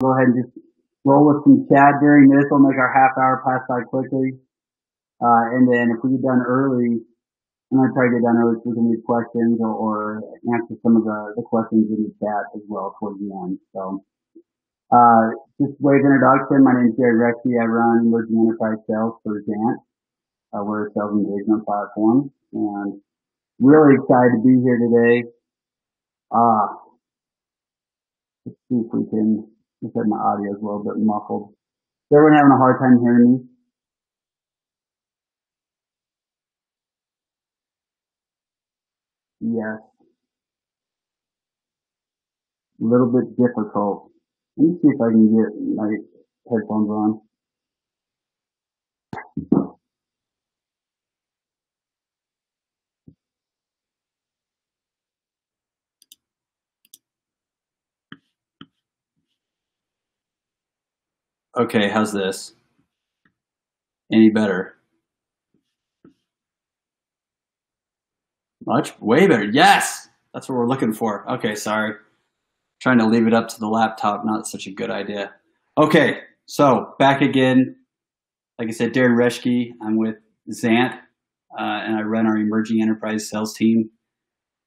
Go ahead and just roll with some chat during this. We'll make our half hour pass by quickly. And then if we get done early, I'm going to try to get done early so we can read questions or answer some of the questions in the chat as well towards the end. So, just wave introduction. My name is Jared Reschke. I run emerging enterprise sales for Zant. We're a sales engagement platform, and really excited to be here today. Let's see if we can. Just said my audio is a little bit muffled. Is everyone having a hard time hearing me? Yes, a little bit difficult. Let me see if I can get my headphones on. Okay, how's this? Any better? Way better. Yes! That's what we're looking for. Okay, sorry. Trying to leave it up to the laptop, not such a good idea. Okay, so back again. Like I said, Darren Reschke. I'm with Zant, and I run our emerging enterprise sales team.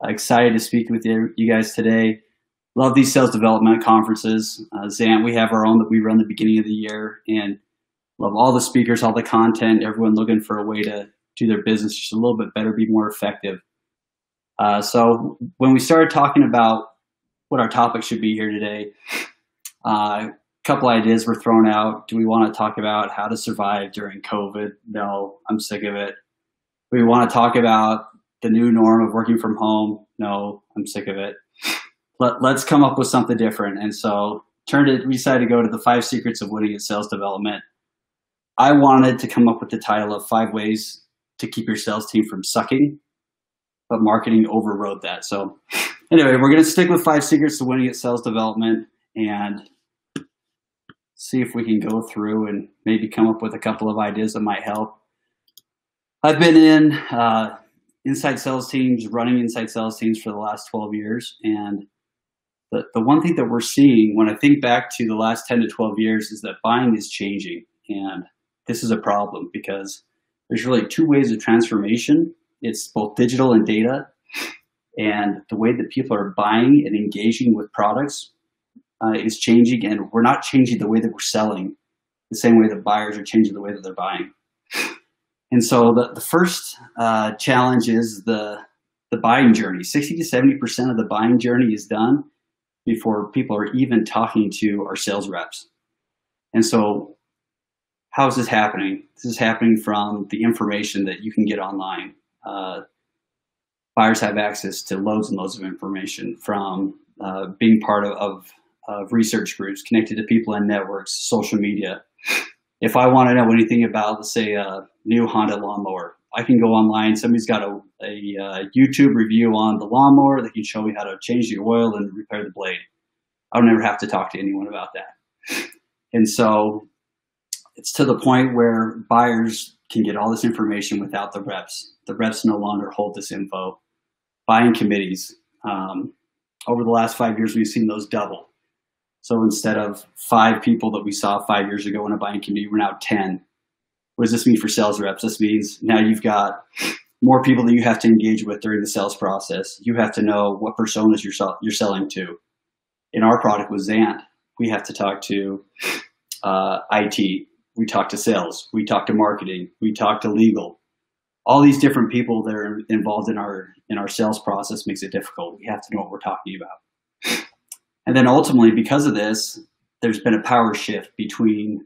Excited to speak with you guys today. Love these sales development conferences. Zant, we have our own that we run the beginning of the year, and love all the speakers, all the content, everyone looking for a way to do their business just a little bit better, be more effective. So when we started talking about what our topic should be here today, a couple ideas were thrown out. Do we want to talk about how to survive during COVID? No, I'm sick of it. Do we want to talk about the new norm of working from home? No, I'm sick of it. Let's come up with something different. And so we decided to go to the 5 secrets of winning in sales development. I wanted to come up with the title of 5 ways to keep your sales team from sucking, but marketing overrode that. So anyway, we're going to stick with 5 secrets to winning at sales development and see if we can go through and maybe come up with a couple of ideas that might help. I've been in inside sales teams, running inside sales teams for the last 12 years. And the one thing that we're seeing when I think back to the last 10 to 12 years is that buying is changing. And this is a problem because there's really 2 ways of transformation. It's both digital and data. And the way that people are buying and engaging with products is changing. And we're not changing the way that we're selling the same way that buyers are changing the way that they're buying. And so the first challenge is the buying journey. 60 to 70% of the buying journey is done before people are even talking to our sales reps. And so how is this happening? This is happening from the information that you can get online. Buyers have access to loads and loads of information from being part of research groups, connected to people in networks, social media. If I want to know anything about, let's say, a new Honda lawnmower, I can go online. Somebody's got a YouTube review on the lawnmower that can show me how to change the oil and repair the blade. I don't ever have to talk to anyone about that. And so it's to the point where buyers can get all this information without the reps. The reps no longer hold this info. Buying committees. Over the last 5 years, we've seen those double. So instead of 5 people that we saw 5 years ago in a buying committee, we're now 10. What does this mean for sales reps? This means now you've got more people that you have to engage with during the sales process. You have to know what personas you're selling to. In our product with Zant, we have to talk to IT. We talk to sales. We talk to marketing. We talk to legal. All these different people that are involved in our sales process makes it difficult. We have to know what we're talking about. And then ultimately, because of this, there's been a power shift between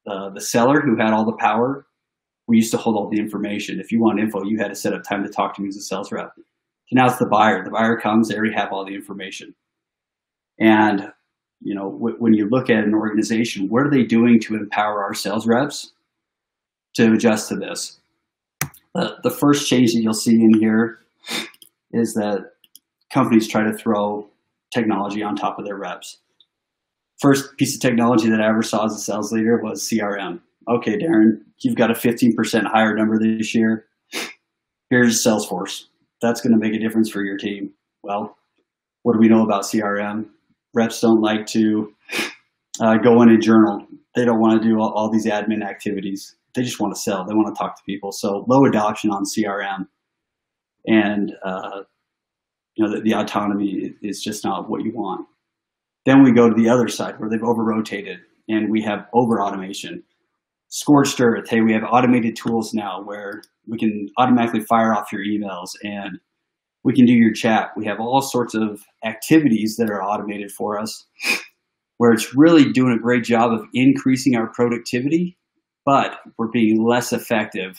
the seller who had all the power. We used to hold all the information. If you want info, you had to set up time to talk to me as a sales rep. So now it's the buyer. The buyer comes, they already have all the information. And you know, when you look at an organization, what are they doing to empower our sales reps to adjust to this? The first change that you'll see in here is that companies try to throw technology on top of their reps. First piece of technology that I ever saw as a sales leader was CRM. Okay, Darren, you've got a 15% higher number this year. Here's Salesforce. That's going to make a difference for your team. Well, what do we know about CRM? Reps don't like to go in and journal. They don't want to do all these admin activities. They just want to sell. They want to talk to people. So low adoption on CRM, and the autonomy is just not what you want. Then we go to the other side where they've over-rotated and we have over-automation. Scorched earth. Hey, we have automated tools now where we can automatically fire off your emails and we can do your chat. We have all sorts of activities that are automated for us where it's really doing a great job of increasing our productivity, but we're being less effective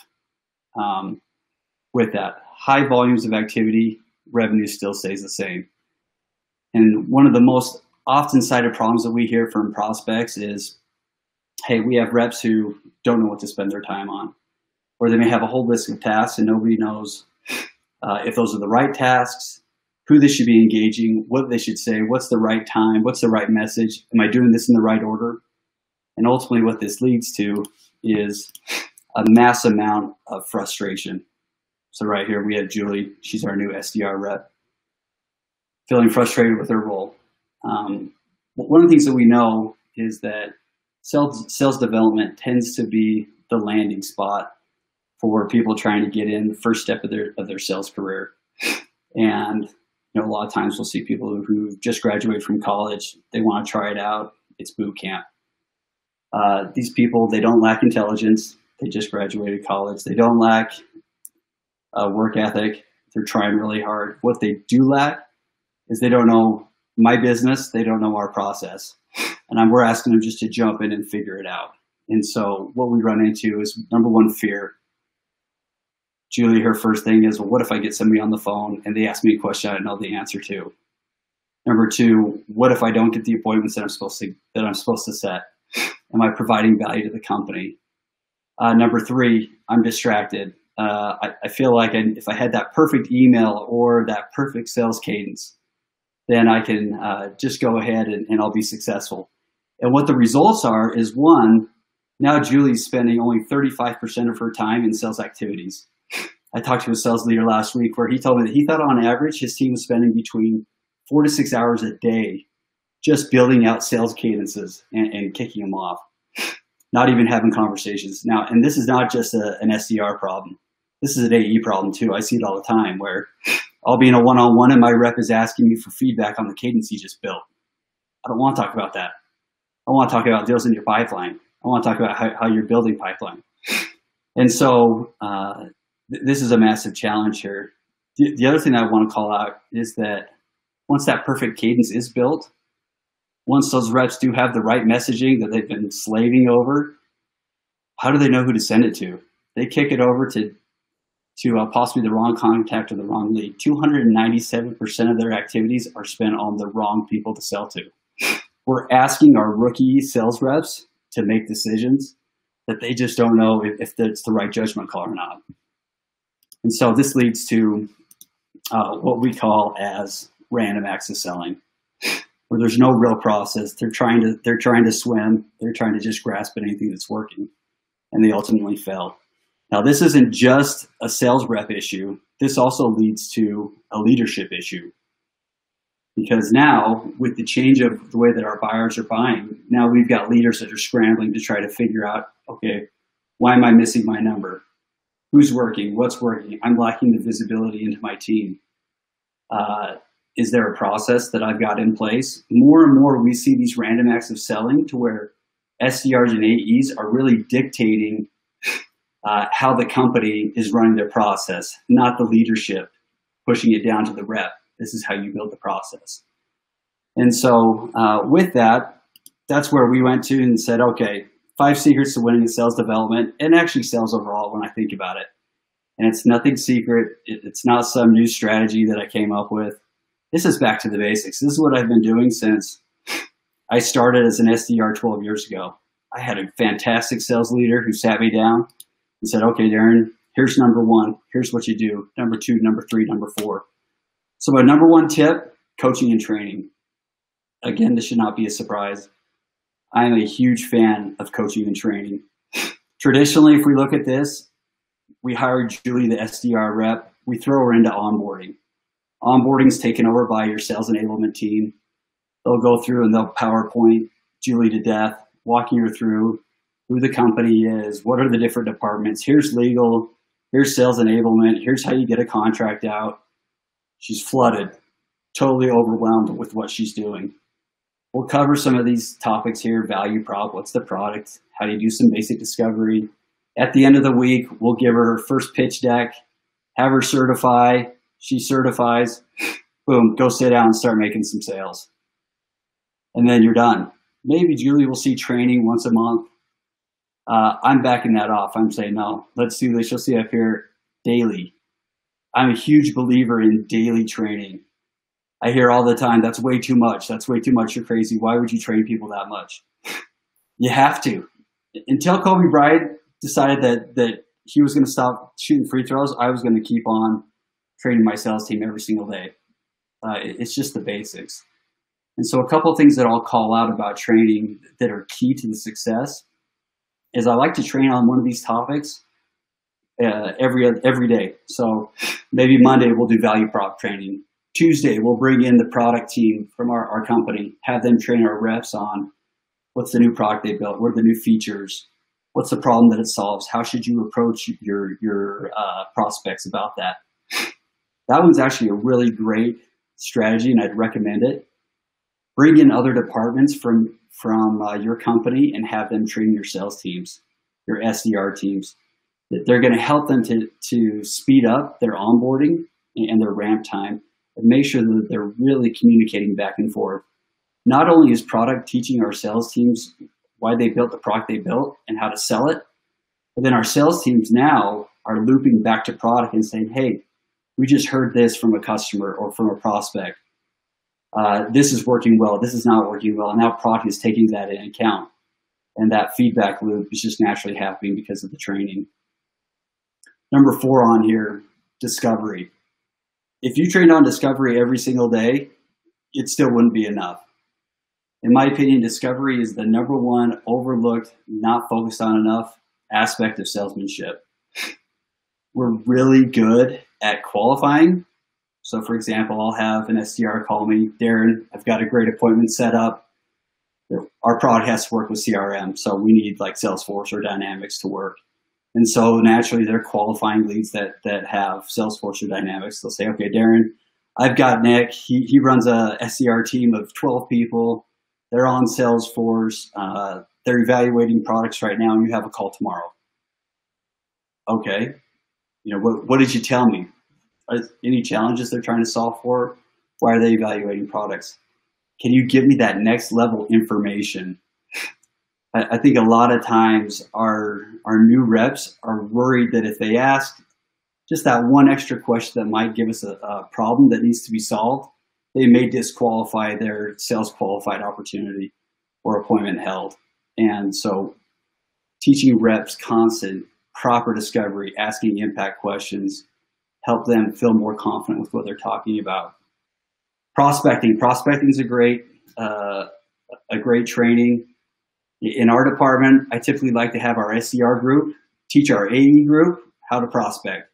with that. High volumes of activity, revenue still stays the same. And one of the most often cited problems that we hear from prospects is, hey, we have reps who don't know what to spend their time on, or they may have a whole list of tasks and nobody knows if those are the right tasks, who they should be engaging, what they should say, what's the right time, what's the right message, am I doing this in the right order? And ultimately what this leads to is a mass amount of frustration. So right here we have Julie, she's our new SDR rep, feeling frustrated with her role. One of the things that we know is that sales development tends to be the landing spot for people trying to get in the first step of their sales career. And a lot of times we'll see people who just graduated from college, they want to try it out, it's boot camp. These people, they don't lack intelligence, they just graduated college, they don't lack work ethic, they're trying really hard. What they do lack is they don't know my business, they don't know our process. And we're asking them just to jump in and figure it out. And so what we run into is, number one, fear. Julie, her first thing is, well, what if I get somebody on the phone and they ask me a question I don't know the answer to? Number two, what if I don't get the appointments that I'm supposed to set? Am I providing value to the company? Number three, I'm distracted. I feel like if I had that perfect email or that perfect sales cadence, then I can just go ahead and I'll be successful. And what the results are is, one, now Julie's spending only 35% of her time in sales activities. I talked to a sales leader last week where he told me that he thought on average his team was spending between 4 to 6 hours a day just building out sales cadences and kicking them off, not even having conversations. Now, and this is not just an SDR problem. This is an AE problem too. I see it all the time where I'll be in a one-on-one and my rep is asking me for feedback on the cadence he just built. I don't want to talk about that. I want to talk about deals in your pipeline. I want to talk about how you're building pipeline. And so this is a massive challenge here. The other thing I want to call out is that once that perfect cadence is built, once those reps do have the right messaging that they've been slaving over, how do they know who to send it to? They kick it over to possibly the wrong contact or the wrong lead. 297% of their activities are spent on the wrong people to sell to. We're asking our rookie sales reps to make decisions that they just don't know if it's the right judgment call or not. And so this leads to what we call as random access selling, where there's no real process. They're trying to swim. They're trying to just grasp at anything that's working, and they ultimately fail. Now, this isn't just a sales rep issue. This also leads to a leadership issue. Because now, with the change of the way that our buyers are buying, now we've got leaders that are scrambling to try to figure out, okay, why am I missing my number? Who's working? What's working? I'm lacking the visibility into my team. Is there a process that I've got in place? More and more, we see these random acts of selling to where SDRs and AEs are really dictating how the company is running their process, not the leadership pushing it down to the rep. This is how you build the process. And so with that, that's where we went to and said, okay, 5 secrets to winning in sales development, and actually sales overall when I think about it. And it's nothing secret. It's not some new strategy that I came up with. This is back to the basics. This is what I've been doing since I started as an SDR 12 years ago. I had a fantastic sales leader who sat me down and said, okay, Darren, here's number 1. Here's what you do. Number 2, number 3, number 4. So my number 1 tip, coaching and training. Again, this should not be a surprise. I am a huge fan of coaching and training. Traditionally, if we look at this, we hire Julie, the SDR rep. We throw her into onboarding. Onboarding is taken over by your sales enablement team. They'll go through and they'll PowerPoint Julie to death, walking her through who the company is, what are the different departments, here's legal, here's sales enablement, here's how you get a contract out. She's flooded, totally overwhelmed with what she's doing. We'll cover some of these topics here: value prop, what's the product, how do you do some basic discovery. At the end of the week, we'll give her her first pitch deck, have her certify, she certifies, boom, go sit down and start making some sales. And then you're done. Maybe Julie will see training once a month. I'm backing that off. I'm saying, no, let's do this. You'll see up here daily. I'm a huge believer in daily training. I hear all the time, that's way too much. That's way too much. You're crazy. Why would you train people that much? You have to. Until Kobe Bryant decided that he was going to stop shooting free throws, I was going to keep on training my sales team every single day. It's just the basics. And so a couple of things that I'll call out about training that are key to the success is I like to train on one of these topics every day. So maybe Monday we'll do value prop training. Tuesday we'll bring in the product team from our company, have them train our reps on what's the new product they built, what are the new features, what's the problem that it solves, how should you approach your prospects about that. That one's actually a really great strategy, and I'd recommend it. Bring in other departments from your company and have them train your sales teams, your SDR teams. They're going to help them to speed up their onboarding and their ramp time and make sure that they're really communicating back and forth. Not only is product teaching our sales teams why they built the product they built and how to sell it, but then our sales teams now are looping back to product and saying, hey, we just heard this from a customer or from a prospect. This is working well, this is not working well, and now product is taking that into account. And that feedback loop is just naturally happening because of the training. Number 4 on here, discovery. If you trained on discovery every single day, it still wouldn't be enough. In my opinion, discovery is the #1 overlooked, not focused on enough aspect of salesmanship. We're really good at qualifying. So for example, I'll have an SDR call me, Darren, I've got a great appointment set up. Our product has to work with CRM, so we need like Salesforce or Dynamics to work. And so naturally they're qualifying leads that have Salesforce or Dynamics. They'll say, okay, Darren, I've got Nick. He runs a SDR team of 12 people. They're on Salesforce. They're evaluating products right now, and you have a call tomorrow. Okay, what did you tell me? Any challenges they're trying to solve for? Why are they evaluating products? Can you give me that next level information? I think a lot of times our new reps are worried that if they ask just that one extra question that might give us a problem that needs to be solved, they may disqualify their sales qualified opportunity or appointment held. And so teaching reps constant, proper discovery, asking impact questions, help them feel more confident with what they're talking about. Prospecting is a great training. In our department, I typically like to have our SDR group teach our AE group how to prospect.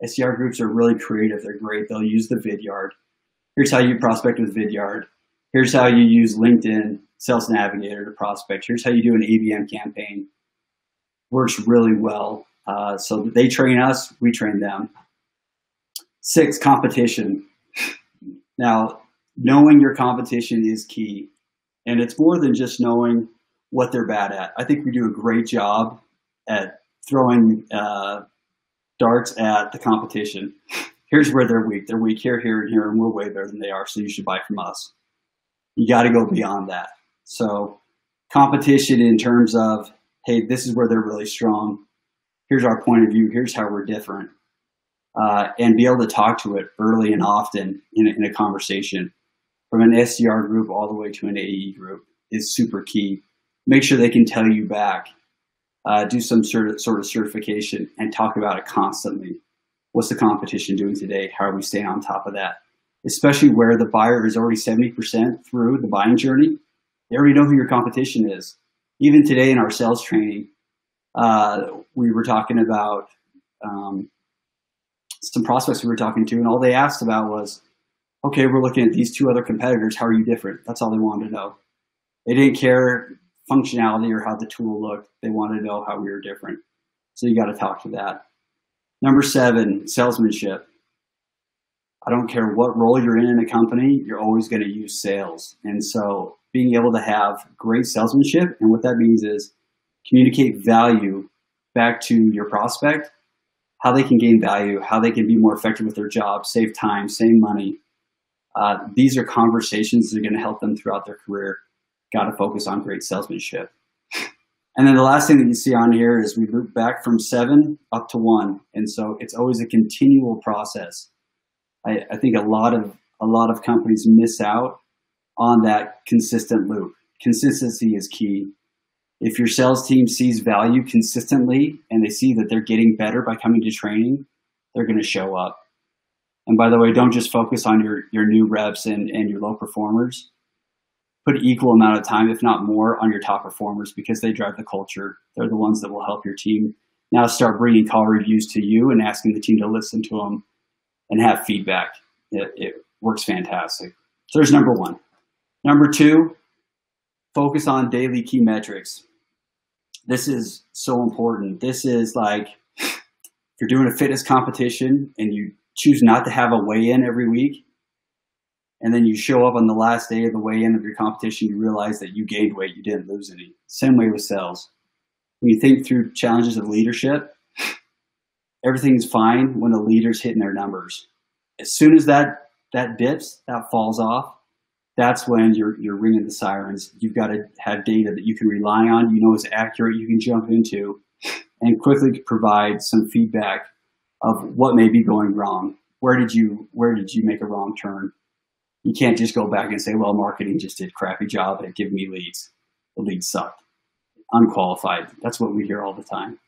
SDR groups are really creative. They're great. They'll use the Vidyard. Here's how you prospect with Vidyard. Here's how you use LinkedIn Sales Navigator to prospect. Here's how you do an ABM campaign. Works really well. So they train us, we train them. 6, competition. Now, knowing your competition is key. And it's more than just knowing what they're bad at. I think we do a great job at throwing darts at the competition. Here's where they're weak. They're weak here, here, and here, and we're way better than they are, so you should buy from us. You got to go beyond that. So competition in terms of, hey, this is where they're really strong. Here's our point of view. Here's how we're different. And be able to talk to it early and often in a conversation. From an SDR group all the way to an AE group is super key. Make sure they can tell you back. Do some sort of certification and talk about it constantly. What's the competition doing today? How are we staying on top of that? Especially where the buyer is already 70% through the buying journey. They already know who your competition is. Even today in our sales training, we were talking about some prospects we were talking to, and all they asked about was, okay, we're looking at these 2 other competitors. How are you different? That's all they wanted to know. They didn't care functionality or how the tool looked. They wanted to know how we were different. So you got to talk to that. Number 7, salesmanship. I don't care what role you're in a company, you're always going to use sales. And so being able to have great salesmanship, and what that means is communicate value back to your prospect, how they can gain value, how they can be more effective with their job, save time, save money. These are conversations that are going to help them throughout their career. Got to focus on great salesmanship. And then the last thing that you see on here is we loop back from 7 up to 1. And so it's always a continual process. I think a lot of companies miss out on that consistent loop. Consistency is key. If your sales team sees value consistently and they see that they're getting better by coming to training, they're going to show up. And by the way, don't just focus on your new reps and your low performers. Put equal amount of time, if not more, on your top performers because they drive the culture. They're the ones that will help your team now start bringing call reviews to you and asking the team to listen to them and have feedback. It works fantastic. So there's number 1. Number 2, focus on daily key metrics. This is so important. This is like if you're doing a fitness competition and you choose not to have a weigh-in every week, and then you show up on the last day of the weigh-in of your competition, you realize that you gained weight, you didn't lose any. Same way with sales. When you think through challenges of leadership, everything's fine when the leader's hitting their numbers. As soon as that dips, that falls off, that's when you're ringing the sirens. You've got to have data that you can rely on, you know is accurate, you can jump into, and quickly provide some feedback of what may be going wrong. Where did you make a wrong turn? You can't just go back and say, well, marketing just did a crappy job at giving me leads. The leads sucked. Unqualified. That's what we hear all the time.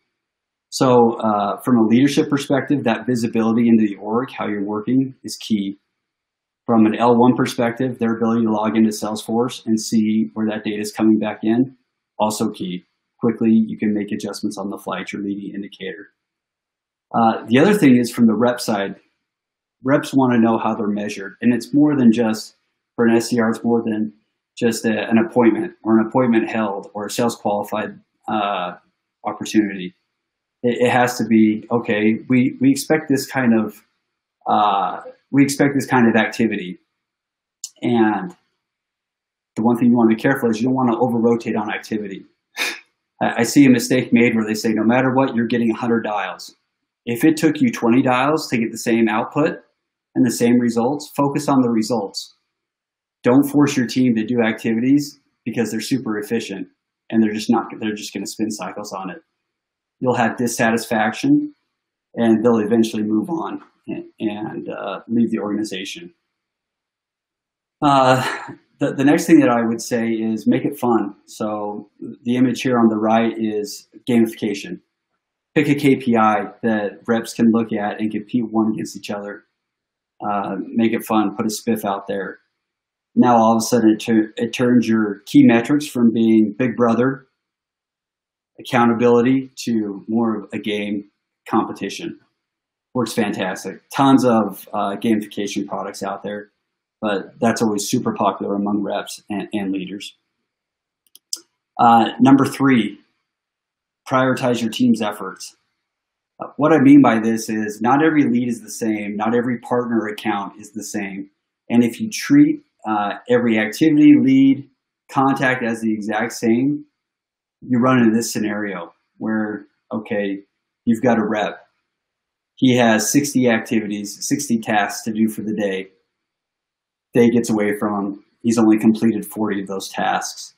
So from a leadership perspective, that visibility into the org, how you're working, is key. From an L1 perspective, their ability to log into Salesforce and see where that data is coming back in, also key. Quickly, you can make adjustments on the fly. It's your leading indicator. The other thing is from the rep side, reps want to know how they're measured. And it's more than just, for an SDR, it's more than just an appointment or an appointment held or a sales qualified opportunity. It has to be, okay, we expect this kind of activity. And the one thing you want to be careful is you don't want to over-rotate on activity. I see a mistake made where they say, no matter what, you're getting 100 dials. If it took you 20 dials to get the same output and the same results, focus on the results. Don't force your team to do activities because they're super efficient and they're just going to spin cycles on it. You'll have dissatisfaction and they'll eventually move on and leave the organization. The next thing that I would say is make it fun. So the image here on the right is gamification. Pick a KPI that reps can look at and compete one against each other. Make it fun. Put a spiff out there. Now all of a sudden it turns your key metrics from being big brother, accountability, to more of a game competition. Works fantastic. Tons of gamification products out there, but that's always super popular among reps and leaders. Number 3, prioritize your team's efforts. What I mean by this is not every lead is the same. Not every partner account is the same. And if you treat every activity, lead, contact as the exact same, you run into this scenario where, okay, you've got a rep. He has 60 activities, 60 tasks to do for the day. Day gets away from him. He's only completed 40 of those tasks.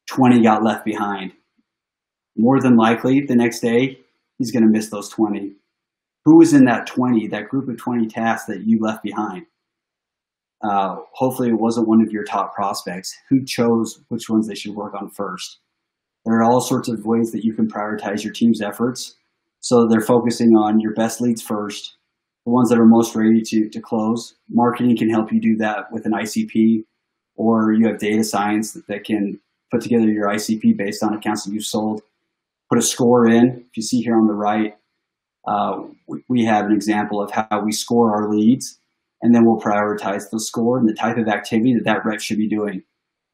20 got left behind. More than likely, the next day, he's going to miss those 20. Who was in that 20, that group of 20 tasks that you left behind? Hopefully it wasn't one of your top prospects. Who chose which ones they should work on first? There are all sorts of ways that you can prioritize your team's efforts so they're focusing on your best leads first, the ones that are most ready to close. Marketing can help you do that with an ICP, or you have data science that can put together your ICP based on accounts that you've sold. Put a score in. If you see here on the right, we have an example of how we score our leads, and then we'll prioritize the score and the type of activity that rep should be doing.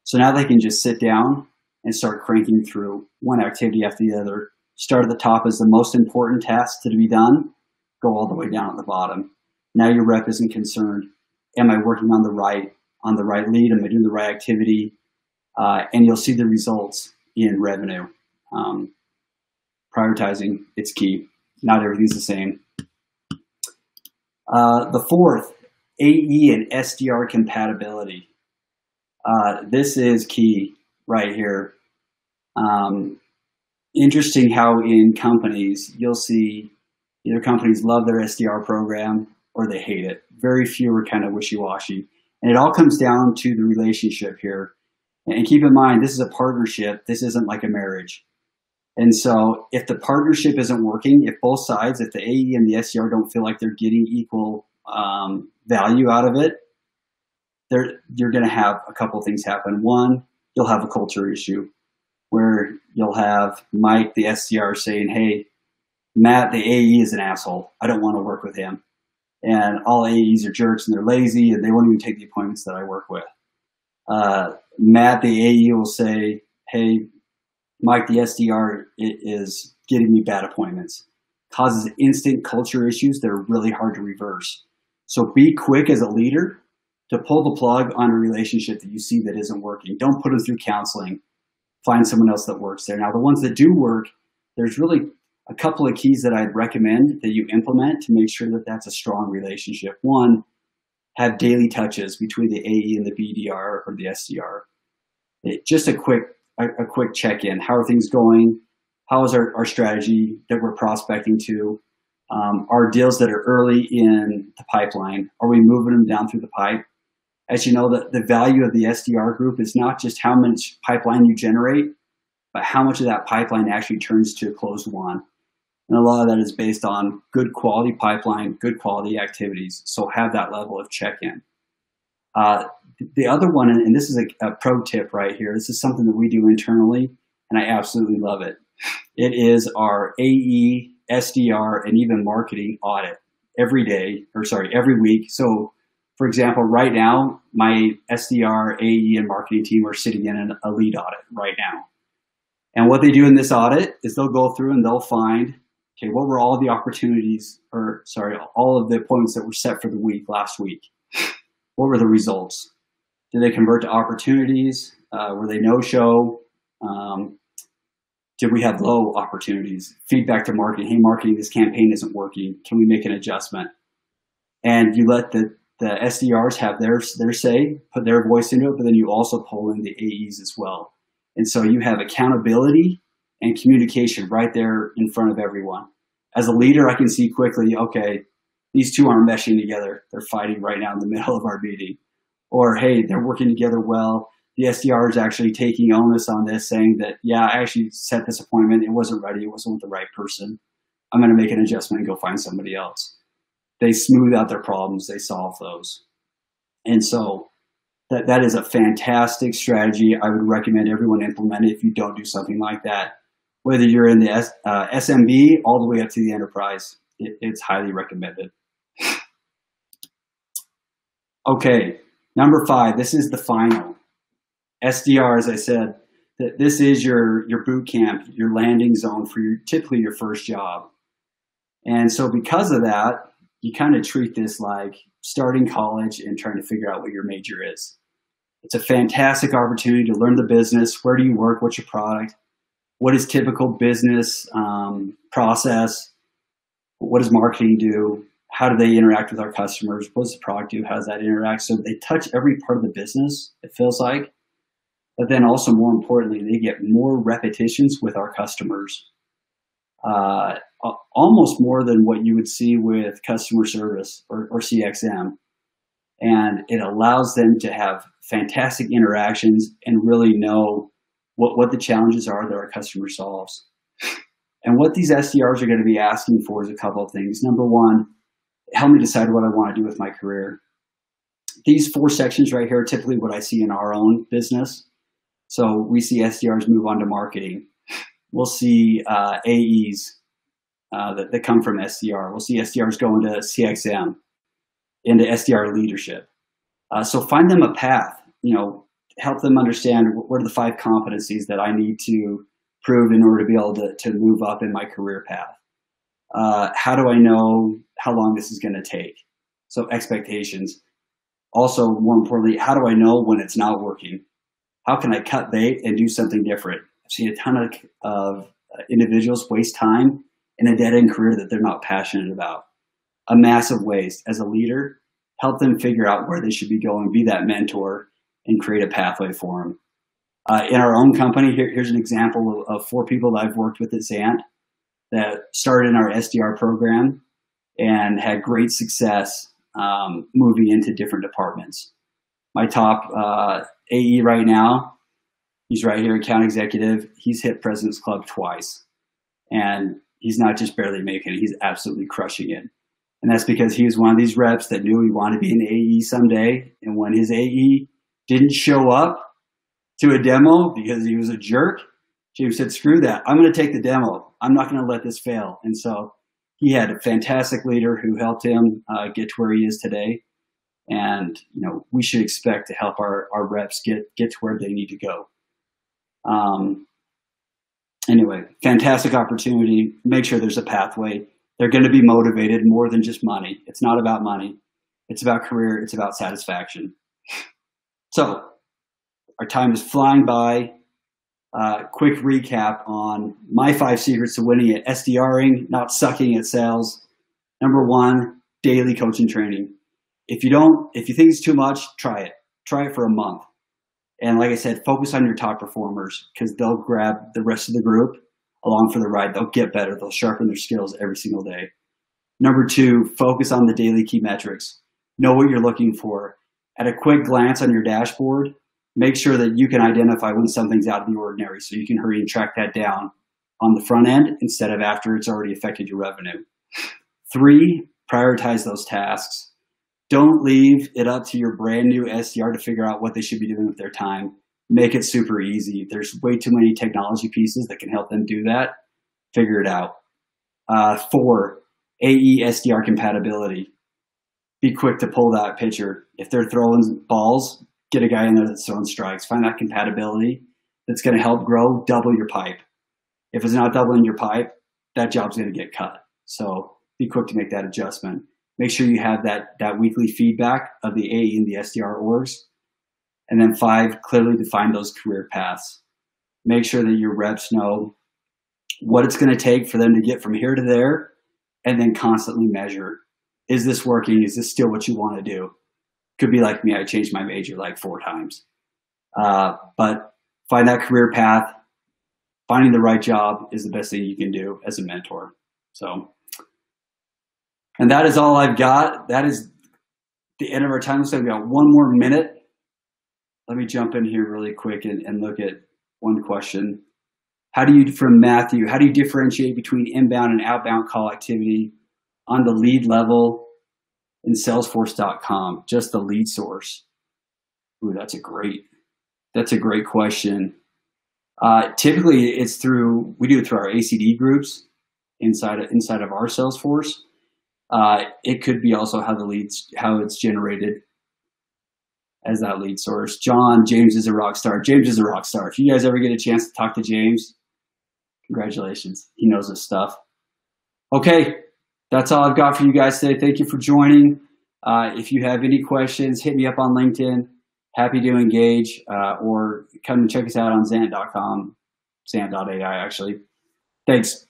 So now they can just sit down and start cranking through one activity after the other. Start at the top as the most important task to be done, go all the way down at the bottom. Now your rep isn't concerned. Am I working on the right lead? Am I doing the right activity? And you'll see the results in revenue. Prioritizing, it's key. Not everything's the same. The fourth, AE and SDR compatibility. This is key right here. Interesting how in companies, you'll see either companies love their SDR program or they hate it. Very few are kind of wishy-washy. And it all comes down to the relationship here. And keep in mind, this is a partnership. This isn't like a marriage. And so if the partnership isn't working, if both sides, if the AE and the SDR don't feel like they're getting equal value out of it, you're going to have a couple of things happen. One, you'll have a culture issue where you'll have Mike, the SDR, saying, hey, Matt, the AE is an asshole. I don't want to work with him. And all AEs are jerks and they're lazy and they won't even take the appointments that I work with. Matt, the AE, will say, hey, Mike, the SDR is getting me bad appointments. Causes instant culture issues that are really hard to reverse. So be quick as a leader to pull the plug on a relationship that you see that isn't working. Don't put them through counseling. Find someone else that works there. Now, the ones that do work, there's really a couple of keys that I'd recommend that you implement to make sure that that's a strong relationship. One, have daily touches between the AE and the BDR or the SDR. Just a quick check-in. How are things going? How is our strategy that we're prospecting to? Our deals that are early in the pipeline, are we moving them down through the pipe? As you know, the value of the SDR group is not just how much pipeline you generate, but how much of that pipeline actually turns to a closed one. And a lot of that is based on good quality pipeline, good quality activities. So have that level of check-in. The other one, and this is a pro tip right here, this is something that we do internally, and I absolutely love it. It is our AE, SDR, and even marketing audit every week. So, for example, right now, my SDR, AE, and marketing team are sitting in a lead audit right now. And what they do in this audit is they'll go through and they'll find, okay, what were all of the opportunities, all of the appointments that were set for the week last week? What were the results? Did they convert to opportunities? Were they no-show? Did we have low opportunities? Feedback to marketing. Hey, marketing, this campaign isn't working. Can we make an adjustment? And you let the SDRs have their say, put their voice into it, but then you also pull in the AEs as well. And so you have accountability and communication right there in front of everyone. As a leader, I can see quickly, okay, these two aren't meshing together. They're fighting right now in the middle of our meeting. Or, hey, they're working together well. The SDR is actually taking onus on this, saying that, yeah, I actually set this appointment. It wasn't ready. It wasn't with the right person. I'm going to make an adjustment and go find somebody else. They smooth out their problems. They solve those. And so that is a fantastic strategy. I would recommend everyone implement it if you don't do something like that. Whether you're in the SMB all the way up to the enterprise, it's highly recommended. Okay, number 5, this is the final. SDR, as I said, that this is your boot camp, your landing zone for typically your first job. And so because of that, you kind of treat this like starting college and trying to figure out what your major is. It's a fantastic opportunity to learn the business. Where do you work? What's your product? What is typical business process? What does marketing do? How do they interact with our customers? What does the product do? How does that interact? So they touch every part of the business, it feels like. But then also, more importantly, they get more repetitions with our customers. Almost more than what you would see with customer service or CXM. And it allows them to have fantastic interactions and really know what the challenges are that our customer solves. And what these SDRs are going to be asking for is a couple of things. Number one, help me decide what I want to do with my career. These 4 sections right here are typically what I see in our own business. So we see SDRs move on to marketing. We'll see AEs that come from SDR. We'll see SDRs go into CXM, into SDR leadership. So find them a path. You know, help them understand what are the 5 competencies that I need to prove in order to be able to move up in my career path. How do I know how long this is going to take? So expectations. Also, more importantly, how do I know when it's not working? How can I cut bait and do something different? I've seen a ton of individuals waste time in a dead-end career that they're not passionate about. A massive waste. As a leader, help them figure out where they should be going, be that mentor, and create a pathway for them. In our own company, here's an example of 4 people that I've worked with at Zant that started in our SDR program and had great success moving into different departments. My top AE right now, he's right here, account executive. He's hit President's Club twice. And he's not just barely making it, he's absolutely crushing it. And that's because he was one of these reps that knew he wanted to be an AE someday. And when his AE didn't show up to a demo because he was a jerk, James said, screw that. I'm going to take the demo. I'm not going to let this fail. And so he had a fantastic leader who helped him get to where he is today. And, we should expect to help our reps get to where they need to go. Anyway, fantastic opportunity. Make sure there's a pathway. They're going to be motivated more than just money. It's not about money. It's about career. It's about satisfaction. So our time is flying by. Quick recap on my 5 secrets to winning at SDRing, not sucking at sales. Number 1, daily coaching training. If you think it's too much, try it. Try it for a month. And like I said, focus on your top performers because they'll grab the rest of the group along for the ride. They'll get better. They'll sharpen their skills every single day. Number 2, focus on the daily key metrics. Know what you're looking for. At a quick glance on your dashboard, make sure that you can identify when something's out of the ordinary so you can hurry and track that down on the front end instead of after it's already affected your revenue. 3, prioritize those tasks. Don't leave it up to your brand new SDR to figure out what they should be doing with their time. Make it super easy. There's way too many technology pieces that can help them do that. Figure it out. 4, AESDR compatibility. Be quick to pull that pitcher. If they're throwing balls, get a guy in there that's throwing strikes. Find that compatibility that's going to help grow, double your pipe. If it's not doubling your pipe, that job's going to get cut. So be quick to make that adjustment. Make sure you have that weekly feedback of the AE and the SDR orgs. And then 5, clearly define those career paths. Make sure that your reps know what it's going to take for them to get from here to there, and then constantly measure. Is this working? Is this still what you want to do? Could be like me, I changed my major like 4 times. But find that career path. Finding the right job is the best thing you can do as a mentor. And that is all I've got. That is the end of our time. Looks like we got 1 more minute. Let me jump in here really quick and look at one question. From Matthew, how do you differentiate between inbound and outbound call activity on the lead level in Salesforce.com? Just the lead source. Ooh, that's a great question. Typically, we do it through our ACD groups inside of our Salesforce. It could be also how it's generated as that lead source. James is a rock star. James is a rock star. If you guys ever get a chance to talk to James, congratulations. He knows his stuff. Okay, that's all I've got for you guys today. Thank you for joining. If you have any questions, hit me up on LinkedIn. Happy to engage, or come and check us out on Zant.com, Zant.ai actually. Thanks.